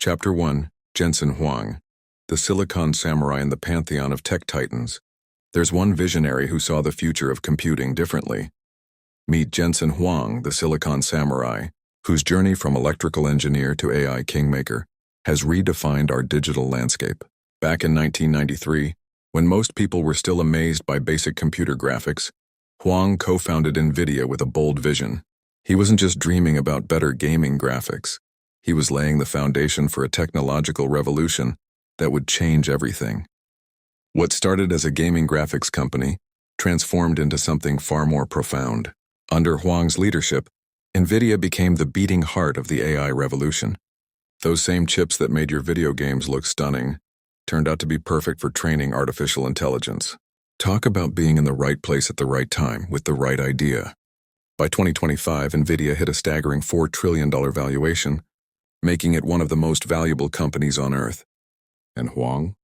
Chapter 1, Jensen Huang, the Silicon Samurai in the Pantheon of Tech Titans. There's one visionary who saw the future of computing differently. Meet Jensen Huang, the Silicon Samurai, whose journey from electrical engineer to AI kingmaker has redefined our digital landscape. Back in 1993, when most people were still amazed by basic computer graphics, Huang co-founded Nvidia with a bold vision. He wasn't just dreaming about better gaming graphics. He was laying the foundation for a technological revolution that would change everything. What started as a gaming graphics company transformed into something far more profound. Under Huang's leadership, Nvidia became the beating heart of the AI revolution. Those same chips that made your video games look stunning turned out to be perfect for training artificial intelligence. Talk about being in the right place at the right time with the right idea. By 2025, Nvidia hit a staggering $4 trillion valuation, making it one of the most valuable companies on Earth. And Huang?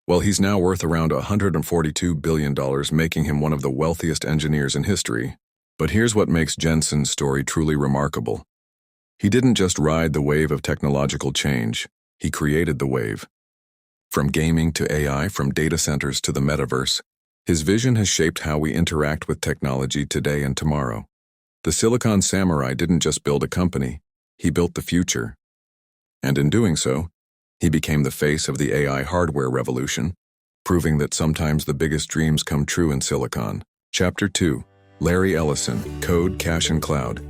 Well, he's now worth around $142 billion, making him one of the wealthiest engineers in history. But here's what makes Jensen's story truly remarkable. He didn't just ride the wave of technological change, he created the wave. From gaming to AI, from data centers to the metaverse, his vision has shaped how we interact with technology today and tomorrow. The Silicon Samurai didn't just build a company, he built the future. And in doing so, he became the face of the AI hardware revolution, proving that sometimes the biggest dreams come true in Silicon. Chapter 2, Larry Ellison, Code, Cash, and Cloud.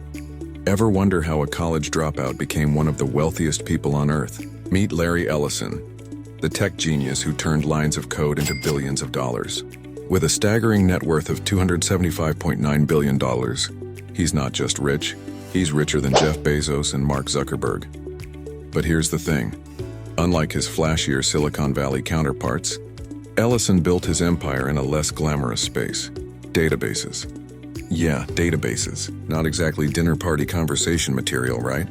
Ever wonder how a college dropout became one of the wealthiest people on Earth? Meet Larry Ellison, the tech genius who turned lines of code into billions of dollars. With a staggering net worth of $275.9 billion, he's not just rich, he's richer than Jeff Bezos and Mark Zuckerberg. But here's the thing. Unlike his flashier Silicon Valley counterparts, Ellison built his empire in a less glamorous space. Databases. Yeah, databases. Not exactly dinner party conversation material, right?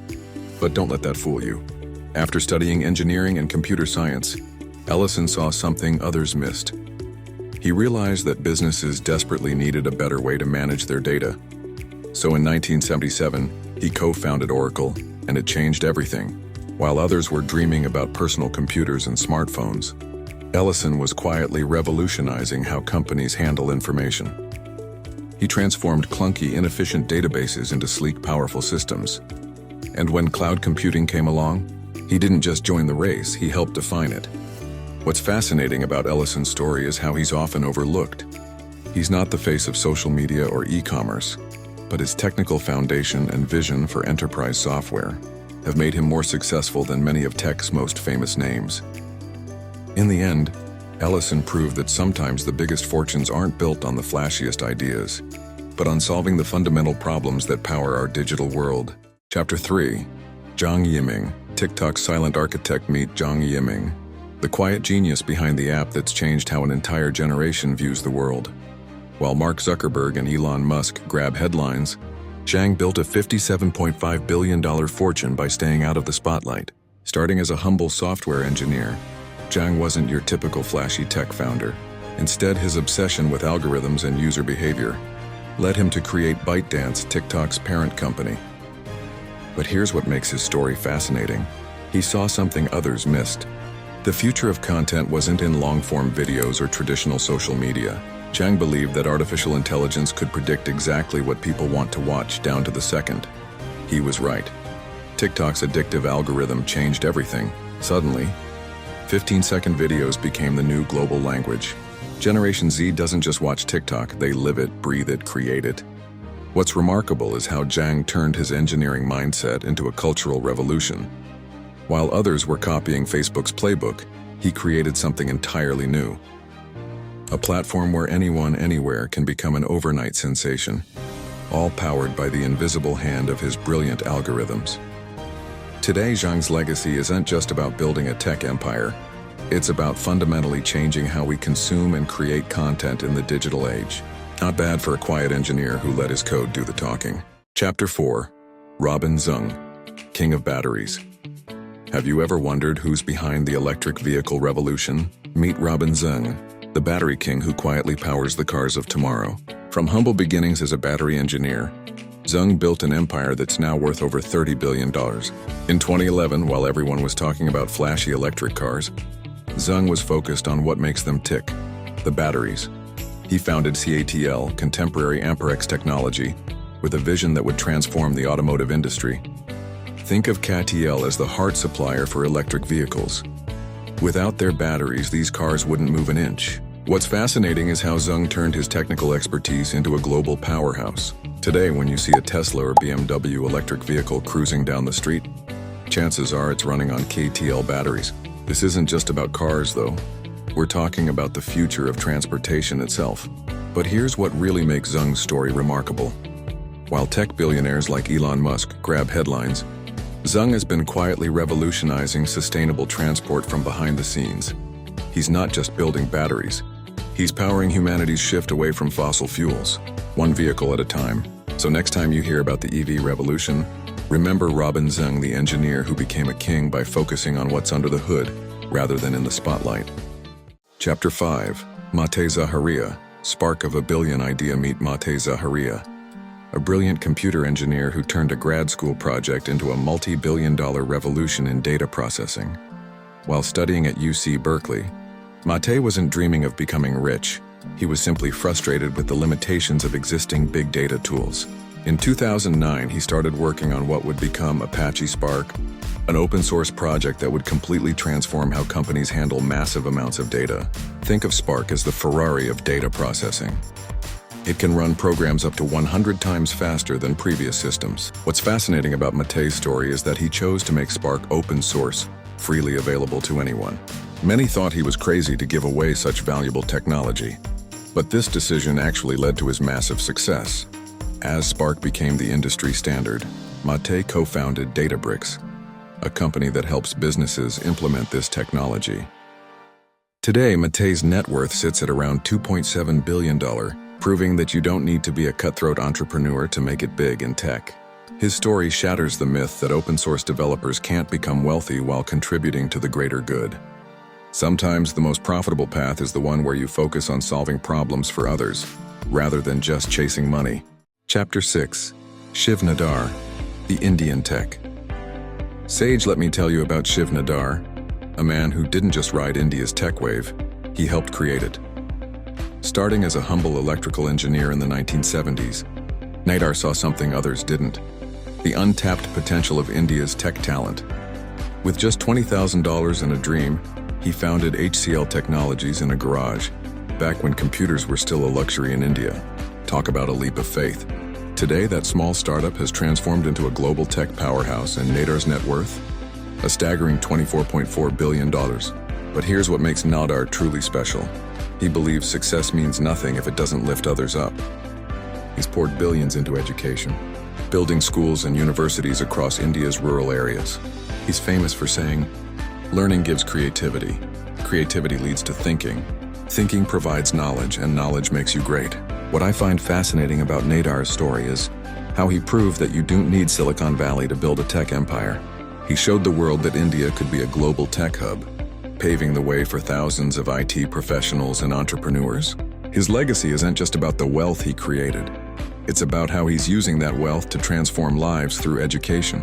But don't let that fool you. After studying engineering and computer science, Ellison saw something others missed. He realized that businesses desperately needed a better way to manage their data. So in 1977, he co-founded Oracle, and it changed everything. While others were dreaming about personal computers and smartphones, Ellison was quietly revolutionizing how companies handle information. He transformed clunky, inefficient databases into sleek, powerful systems. And when cloud computing came along, he didn't just join the race, he helped define it. What's fascinating about Ellison's story is how he's often overlooked. He's not the face of social media or e-commerce, but his technical foundation and vision for enterprise software have made him more successful than many of tech's most famous names. In the end, Ellison proved that sometimes the biggest fortunes aren't built on the flashiest ideas, but on solving the fundamental problems that power our digital world. Chapter 3, Zhang Yiming, TikTok's silent architect. Meet Zhang Yiming, the quiet genius behind the app that's changed how an entire generation views the world. While Mark Zuckerberg and Elon Musk grab headlines, Zhang built a $57.5 billion fortune by staying out of the spotlight. Starting as a humble software engineer, Zhang wasn't your typical flashy tech founder. Instead, his obsession with algorithms and user behavior led him to create ByteDance, TikTok's parent company. But here's what makes his story fascinating. He saw something others missed. The future of content wasn't in long-form videos or traditional social media. Zhang believed that artificial intelligence could predict exactly what people want to watch down to the second. He was right. TikTok's addictive algorithm changed everything. Suddenly, 15-second videos became the new global language. Generation Z doesn't just watch TikTok, they live it, breathe it, create it. What's remarkable is how Zhang turned his engineering mindset into a cultural revolution. While others were copying Facebook's playbook, he created something entirely new. A platform where anyone, anywhere can become an overnight sensation, all powered by the invisible hand of his brilliant algorithms. Today, Zhang's legacy isn't just about building a tech empire. It's about fundamentally changing how we consume and create content in the digital age. Not bad for a quiet engineer who let his code do the talking. Chapter 4, Arvin Zung, King of Batteries. Have you ever wondered who's behind the electric vehicle revolution? Meet Arvin Zung, the battery king who quietly powers the cars of tomorrow. From humble beginnings as a battery engineer, Zung built an empire that's now worth over $30 billion. In 2011, while everyone was talking about flashy electric cars, Zung was focused on what makes them tick: the batteries. He founded CATL, Contemporary Amperex Technology, with a vision that would transform the automotive industry. Think of CATL as the heart supplier for electric vehicles. Without their batteries, these cars wouldn't move an inch. What's fascinating is how Zung turned his technical expertise into a global powerhouse. Today, when you see a Tesla or BMW electric vehicle cruising down the street, chances are it's running on CATL batteries. This isn't just about cars, though. We're talking about the future of transportation itself. But here's what really makes Zung's story remarkable. While tech billionaires like Elon Musk grab headlines, Zung has been quietly revolutionizing sustainable transport from behind the scenes. He's not just building batteries. He's powering humanity's shift away from fossil fuels, one vehicle at a time. So next time you hear about the EV revolution, remember Arvin Zeng, the engineer who became a king by focusing on what's under the hood rather than in the spotlight. Chapter 5. Matei Zaharia, spark of a billion idea. Meet Matei Zaharia, a brilliant computer engineer who turned a grad school project into a multi-billion-dollar revolution in data processing. While studying at UC Berkeley, Matei wasn't dreaming of becoming rich. He was simply frustrated with the limitations of existing big data tools. In 2009, he started working on what would become Apache Spark, an open-source project that would completely transform how companies handle massive amounts of data. Think of Spark as the Ferrari of data processing. It can run programs up to 100 times faster than previous systems. What's fascinating about Matei's story is that he chose to make Spark open source, freely available to anyone. Many thought he was crazy to give away such valuable technology, but this decision actually led to his massive success. As Spark became the industry standard, Matei co-founded Databricks, a company that helps businesses implement this technology. Today, Matei's net worth sits at around $2.7 billion, proving that you don't need to be a cutthroat entrepreneur to make it big in tech. His story shatters the myth that open-source developers can't become wealthy while contributing to the greater good. Sometimes the most profitable path is the one where you focus on solving problems for others, rather than just chasing money. Chapter 6. Shiv Nadar, the Indian tech. Sage, let me tell you about Shiv Nadar, a man who didn't just ride India's tech wave, he helped create it. Starting as a humble electrical engineer in the 1970s, Nadar saw something others didn't: the untapped potential of India's tech talent. With just $20,000 and a dream, he founded HCL Technologies in a garage, back when computers were still a luxury in India. Talk about a leap of faith. Today, that small startup has transformed into a global tech powerhouse, and Nadar's net worth? A staggering $24.4 billion. But here's what makes Nadar truly special. He believes success means nothing if it doesn't lift others up. He's poured billions into education, building schools and universities across India's rural areas. He's famous for saying, "Learning gives creativity. Creativity leads to thinking. Thinking provides knowledge, and knowledge makes you great." What I find fascinating about Nadar's story is how he proved that you don't need Silicon Valley to build a tech empire. He showed the world that India could be a global tech hub, paving the way for thousands of IT professionals and entrepreneurs. His legacy isn't just about the wealth he created. It's about how he's using that wealth to transform lives through education.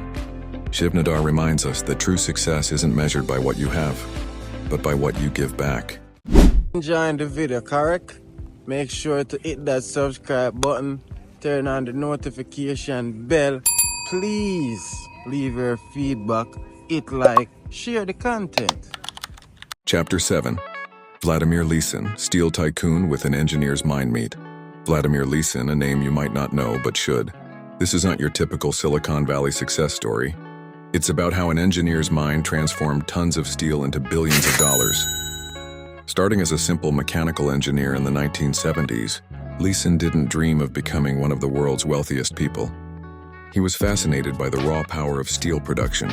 Shiv Nadar reminds us that true success isn't measured by what you have, but by what you give back. Enjoying the video, correct? Make sure to hit that subscribe button, turn on the notification bell. Please leave your feedback, hit like, share the content. Chapter 7. Vladimir Lisin, steel tycoon with an engineer's mind meet. Vladimir Lisin, a name you might not know but should. This is not your typical Silicon Valley success story. It's about how an engineer's mind transformed tons of steel into billions of dollars. Starting as a simple mechanical engineer in the 1970s, Lisin didn't dream of becoming one of the world's wealthiest people. He was fascinated by the raw power of steel production,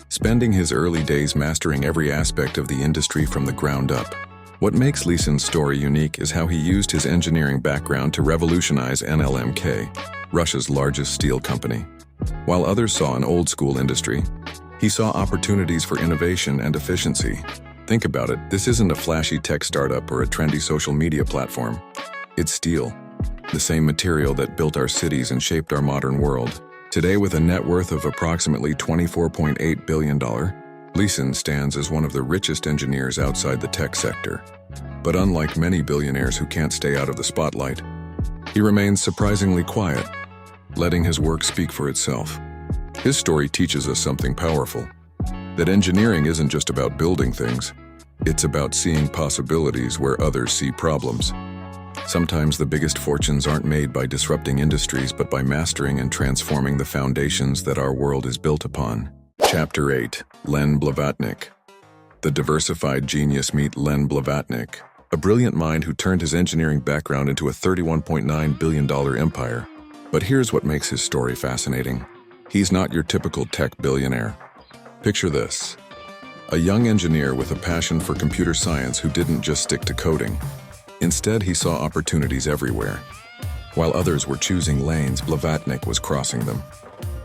spending his early days mastering every aspect of the industry from the ground up. What makes Lisin's story unique is how he used his engineering background to revolutionize NLMK, Russia's largest steel company. While others saw an old-school industry, he saw opportunities for innovation and efficiency. Think about it, this isn't a flashy tech startup or a trendy social media platform. It's steel. the same material that built our cities and shaped our modern world. Today, with a net worth of approximately $24.8 billion, Lisin stands as one of the richest engineers outside the tech sector. But unlike many billionaires who can't stay out of the spotlight, he remains surprisingly quiet, letting his work speak for itself. His story teaches us something powerful, that engineering isn't just about building things, it's about seeing possibilities where others see problems. Sometimes the biggest fortunes aren't made by disrupting industries, but by mastering and transforming the foundations that our world is built upon. Chapter 8. Len Blavatnik. The diversified genius. Meet Len Blavatnik, a brilliant mind who turned his engineering background into a $31.9 billion empire. But here's what makes his story fascinating. He's not your typical tech billionaire. Picture this: a young engineer with a passion for computer science who didn't just stick to coding. Instead, he saw opportunities everywhere. While others were choosing lanes, Blavatnik was crossing them.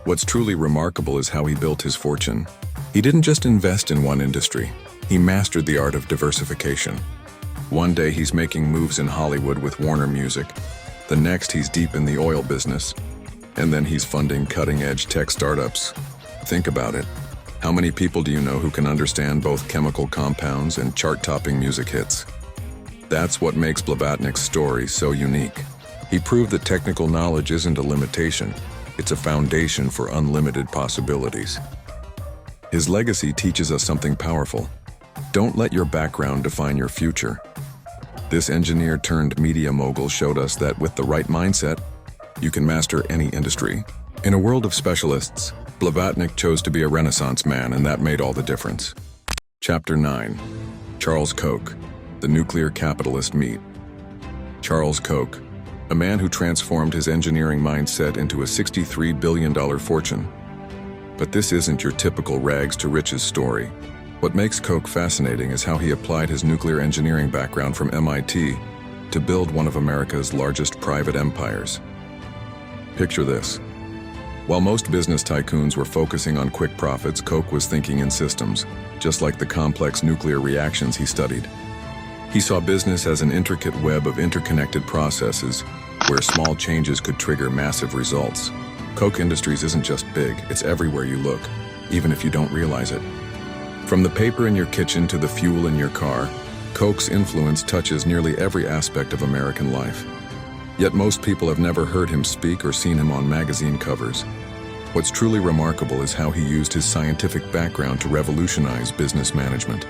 What's truly remarkable is how he built his fortune. He didn't just invest in one industry, he mastered the art of diversification. One day he's making moves in Hollywood with Warner Music. The next he's deep in the oil business. And then he's funding cutting-edge tech startups. Think about it. How many people do you know who can understand both chemical compounds and chart-topping music hits? That's what makes Blavatnik's story so unique. He proved that technical knowledge isn't a limitation. It's a foundation for unlimited possibilities. His legacy teaches us something powerful. Don't let your background define your future. This engineer-turned-media mogul showed us that with the right mindset, you can master any industry. In a world of specialists, Blavatnik chose to be a Renaissance man, and that made all the difference. Chapter 9. Charles Koch, the nuclear capitalist. Meet Charles Koch, a man who transformed his engineering mindset into a $63 billion fortune. But this isn't your typical rags to riches story. What makes Koch fascinating is how he applied his nuclear engineering background from MIT to build one of America's largest private empires. Picture this. While most business tycoons were focusing on quick profits, Koch was thinking in systems, just like the complex nuclear reactions he studied. He saw business as an intricate web of interconnected processes where small changes could trigger massive results. Koch Industries isn't just big, it's everywhere you look, even if you don't realize it. From the paper in your kitchen to the fuel in your car, Koch's influence touches nearly every aspect of American life. Yet most people have never heard him speak or seen him on magazine covers. What's truly remarkable is how he used his scientific background to revolutionize business management.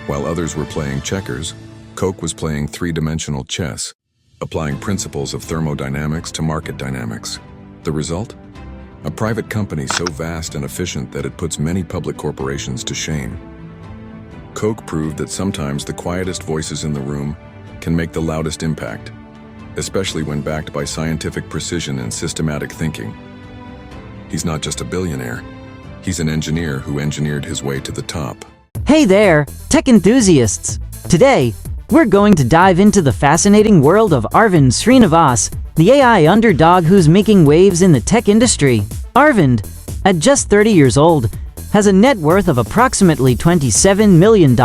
While others were playing checkers, Koch was playing three-dimensional chess, applying principles of thermodynamics to market dynamics. The result? A private company so vast and efficient that it puts many public corporations to shame. Koch proved that sometimes the quietest voices in the room can make the loudest impact, especially when backed by scientific precision and systematic thinking. He's not just a billionaire, he's an engineer who engineered his way to the top. Hey there, tech enthusiasts! Today, we're going to dive into the fascinating world of Arvin Srinivas, the AI underdog who's making waves in the tech industry. Arvind, at just 30 years old, has a net worth of approximately $27 million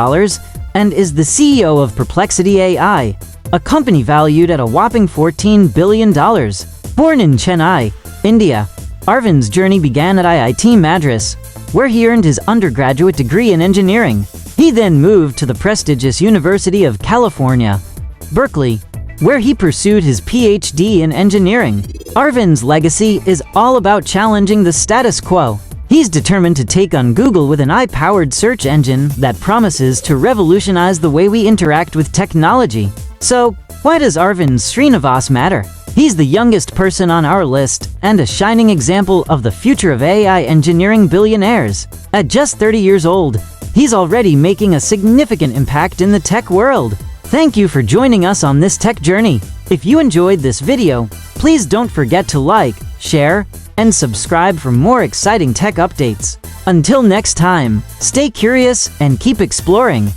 and is the CEO of Perplexity AI, a company valued at a whopping $14 billion. Born in Chennai, India, Arvind's journey began at IIT Madras, where he earned his undergraduate degree in engineering. He then moved to the prestigious University of California, Berkeley, where he pursued his PhD in engineering. Arvind's legacy is all about challenging the status quo. He's determined to take on Google with an AI-powered search engine that promises to revolutionize the way we interact with technology. So, why does Arvin Srinivas matter? He's the youngest person on our list and a shining example of the future of AI engineering billionaires. At just 30 years old, he's already making a significant impact in the tech world. Thank you for joining us on this tech journey. If you enjoyed this video, please don't forget to like, share, and subscribe for more exciting tech updates. Until next time, stay curious and keep exploring.